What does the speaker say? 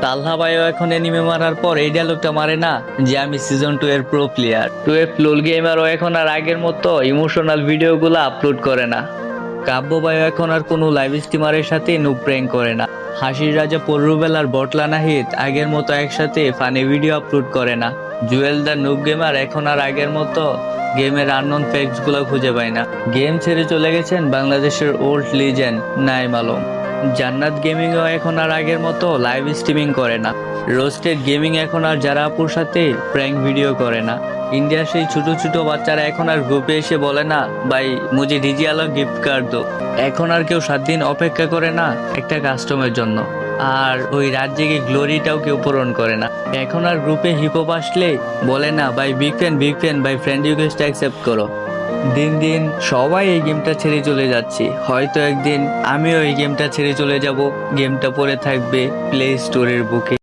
তালহা ভাইও এখন এনিমে মারার পর এই ডায়লগটা মারে না যে আমি সিজন 2 এর প্রো প্লেয়ার। 12 লোল গেমারও এখন আর আগের মতো ইমোশনাল ভিডিওগুলো আপলোড করে না। কাব্য ভাইও এখন আর কোনো লাইভ স্ট্রিমারের সাথে নুব প্র্যাঙ্ক করে না। হাসির রাজা পররুবেল আর বটলা নাহিদ আগের মতো একসাথে ফানি ভিডিও আপলোড করে না। জুয়েল দা নুব গেমার এখন আর আগের মতো গেমের আননোন ফ্যাক্টস গুলো খুঁজে পায় না। গেম ছেড়ে চলে গেছেন বাংলাদেশের ওল্ড লিজেন্ড নাইম আলম। জান্নাত গেমিংও এখন আর আগের মতো লাইভ স্ট্রিমিং করে না। রোস্টেড গেমিং এখন আর যারা আপুর সাথে প্র্যাঙ্ক ভিডিও করে না। ইন্ডিয়ার সেই ছোট ছোট বাচ্চারা এখন আর গ্রুপে এসে বলে না ভাই মুঝে ডিজি আলো গিফট কার্ড দো। এখন আর কেউ 7 দিন অপেক্ষা করে না একটা কাস্টমের জন্য। আর ওই রাত জেগে গ্লোরিটাও কেউ পূরণ করে না। এখন আর গ্রুপে হিপহপ আসলে বলে না ভাই বিগ ফ্যান ভাই ফ্রেন্ড রিকোয়েস্ট অ্যাকসেপ্ট করো। দিন দিন সবাই এই গেমটা ছেড়ে চলে যাচ্ছে। হয়তো একদিন আমিও এই গেমটা ছেড়ে চলে যাব। গেমটা পড়ে থাকবে প্লে স্টোরের বুকে।